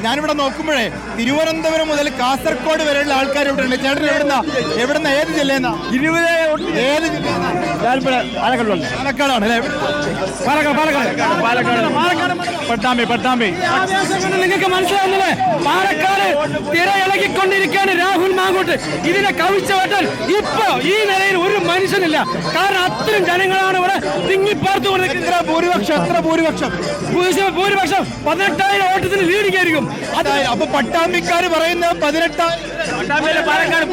ഞാനിവിടെ നോക്കുമ്പോഴേ തിരുവനന്തപുരം മുതൽ കാസർഗോഡ് വരെയുള്ള ആൾക്കാർ ഇവിടെ ഉണ്ട്. ചേട്ടൻ എവിടുന്ന ഏത് ജില്ലയെന്നാ? ഏത് പാലക്കാടാണ് അല്ലേ? പട്ടാമ്പി നിങ്ങൾക്ക് മനസ്സിലാവുന്നില്ലേ? പാലക്കാട് തിരയിളകിക്കൊണ്ടിരിക്കുകയാണ് രാഹുൽ മാങ്കൂട്ട്. ഇതിനെ കവിച്ചുവെട്ടാൻ ഇപ്പൊ ഈ നിലയിൽ ഒരു മനുഷ്യനില്ല. കാരണം അത്രയും ജനങ്ങളാണ് ഇവിടെ തിങ്ങിപ്പാർത്തു കൊണ്ടിരിക്കുന്നത്. എത്ര ഭൂരിപക്ഷം 18,000 വോട്ടത്തിന് ലീഡിക്കായിരിക്കും. അപ്പൊ പട്ടാമ്പിക്കാര് പറയുന്നത് 18,000 പാലക്കാട്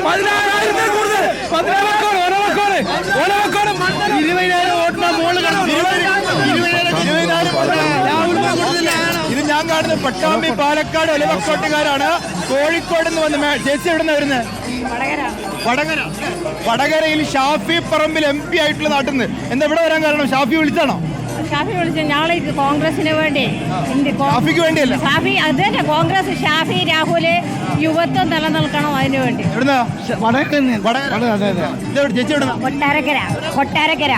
16,000 കൂടുതൽ. 20,000 വോട്ടിന് മുകളിൽ ഇത് ഞാൻ കാണുന്നത് പട്ടാമ്പി പാലക്കാട് ഒലവക്കോട്ടുകാരാണ്. കോഴിക്കോട് നിന്ന് വന്ന് ചേച്ചി എവിടെ നിന്ന് വരുന്നത്? വടകരയിൽ ഷാഫി പറമ്പിൽ MP ആയിട്ടുള്ള നാട്ടിൽ നിന്ന്. എന്താ ഇവിടെ വരാൻ കാരണം? ഷാഫി വിളിച്ചാണോ? ഷാഫി വിളിച്ച ഞങ്ങളെ കോൺഗ്രസിന് വേണ്ടി. ഷാഫിക്ക് വേണ്ടിയല്ല, ഷാഫി അത് തന്നെ കോൺഗ്രസ്. ഷാഫി രാഹുല് യുവത്വം നിലനിൽക്കണം, അതിനു വേണ്ടി. ചേച്ചി എവിടെ? കൊട്ടാരക്കര.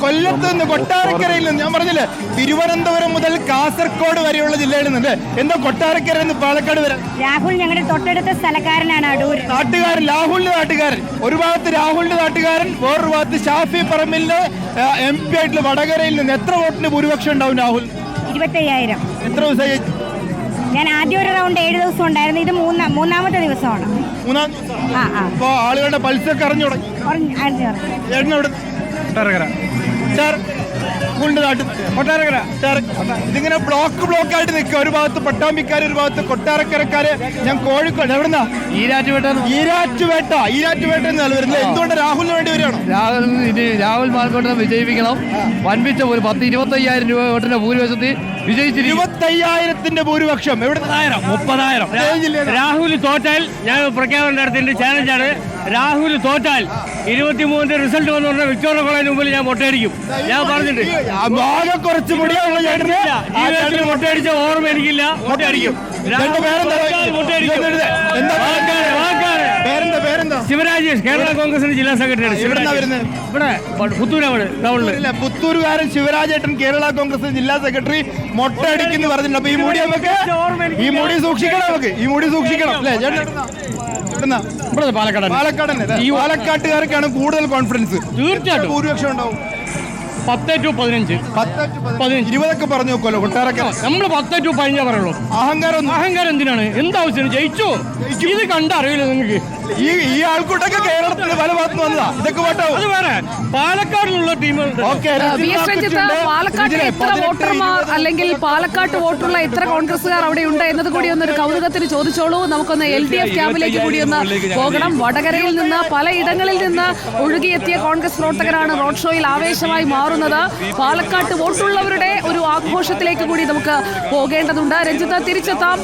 കൊല്ലത്ത് നിന്ന്, കൊട്ടാരക്കരയിൽ നിന്ന്. ഞാൻ പറഞ്ഞില്ലേ തിരുവനന്തപുരം മുതൽ കാസർഗോഡ് വരെയുള്ള ജില്ലയിൽ നിന്ന്. എന്താ കൊട്ടാരക്കര എന്ന് പാലക്കാട് വരാൻ? രാഹുൽ ഞങ്ങളുടെ തൊട്ടടുത്ത സ്ഥലക്കാരനാണ്. അടൂർ നാട്ടുകാരൻ, രാഹുലിന്റെ നാട്ടുകാരൻ. ഒരു ഭാഗത്ത് രാഹുലിന്റെ നാട്ടുകാരൻ, വേറൊരു ഭാഗത്ത് ഷാഫി പറമ്പിലിന്റെ MP ആയിട്ടുള്ള വടകരയിൽ നിന്ന്. എത്ര വോട്ടിന് ഭൂരിപക്ഷം ഉണ്ടാവും രാഹുൽ? 25,000. എത്ര ദിവസമായി? ഞാൻ ആദ്യം ഒരു റൗണ്ട് 7 ദിവസം ഉണ്ടായിരുന്നു. ഇത് മൂന്നാമത്തെ ദിവസമാണ്. മൂന്നാം ദിവസം. അപ്പൊ ആളുകളുടെ പൾസൊക്കെ അറിഞ്ഞു തുടങ്ങി. കൊട്ടാരക്കര. ഇതിങ്ങനെ ബ്ലോക്ക് ആയിട്ട് നിൽക്കുക. ഒരു ഭാഗത്ത് പട്ടാമ്പിക്കാര്, ഒരു ഭാഗത്ത് കൊട്ടാരക്കരക്കാര്. ഞാൻ കോഴിക്കോട്. എവിടുന്നാ? ഈരാറ്റുപേട്ട എന്നല്ല വരുന്നത്. എന്തുകൊണ്ട് രാഹുലിന് വേണ്ടി വരികയാണോ? രാഹുൽ മാങ്കൂട്ടിനെ വിജയിപ്പിക്കണം. വൻപിച്ച ഒരു 25,000 രൂപ വോട്ടിന്റെ ഭൂരിപക്ഷത്തിൽ വിജയിച്ചിരിക്കും. 25,000 ഭൂരിപക്ഷം. 30,000. രാഹുൽ തോറ്റാൽ ഞാൻ പ്രഖ്യാപനം നടത്തിയിട്ട് ചാലഞ്ചാണ്. രാഹുൽ തോറ്റാൽ 23 റിസൾട്ട് വന്നു പറഞ്ഞാൽ വിക്ടോറിയ കോളേജിന് മുമ്പിൽ ഞാൻ മൊട്ടയടിക്കും. ഞാൻ പറഞ്ഞിട്ട് കുറച്ച് ജീവിതത്തിൽ മൊട്ടയടിച്ച ഓർമ്മ എനിക്കില്ല. മൊട്ടയടിക്കും. ശിവരാജേഷ്, കേരള കോൺഗ്രസിന്റെ ജില്ലാ സെക്രട്ടറി. ഇവിടെ പുത്തൂരാണ് ടൗണില്. പുത്തൂരുകാരൻ ശിവരാജേട്ടൻ കേരള കോൺഗ്രസ് ജില്ലാ സെക്രട്ടറി മൊട്ടയടിക്കുന്നു പറഞ്ഞിട്ടുണ്ട്. അപ്പൊ ഈ മുടി സൂക്ഷിക്കണം അല്ലേ? ഈ പാലക്കാട്ടുകാർക്കാണ് കൂടുതൽ കോൺഫിഡൻസ്. തീർച്ചയായിട്ടും ഭൂരിപക്ഷം ഉണ്ടാവും. 10 to 15. 20 പറഞ്ഞു നോക്കുമല്ലോ കൊട്ടാരക്കര. നമ്മള് 10 to 15 പറയുള്ളൂ. അഹങ്കാരം എന്തിനാണ്? എന്താവശ്യം? ജയിച്ചോ? ഇത് കണ്ടറിയില്ല നിങ്ങൾക്ക്? ഈ ആൾക്കൂട്ടൊക്കെ കേരളത്തിൽ പല ഭാഗത്ത് വന്നതാ. ഇതൊക്കെ അത് വേറെ. പാലക്കാടിലുള്ള ടീമുകൾ. പാലക്കാട് എത്ര വോട്ടർമാർ അല്ലെങ്കിൽ പാലക്കാട് വോട്ടുള്ള എത്ര കോൺഗ്രസുകാർ അവിടെ ഉണ്ട് എന്നത് കൂടി ഒന്നൊരു കൗതുകത്തിന് ചോദിച്ചോളൂ. നമുക്കൊന്ന് LDF ക്യാമ്പിലേക്ക് കൂടി ഒന്ന് പോകണം. വടകരയിൽ നിന്ന് പലയിടങ്ങളിൽ നിന്ന് ഒഴുകിയെത്തിയ കോൺഗ്രസ് പ്രവർത്തകരാണ് റോഡ് ഷോയിൽ ആവേശമായി മാറുന്നത്. പാലക്കാട് വോട്ടുള്ളവരുടെ ഒരു ആഘോഷത്തിലേക്ക് കൂടി നമുക്ക് പോകേണ്ടതുണ്ട്. രഞ്ജിത്ത്, തിരിച്ചെത്താം.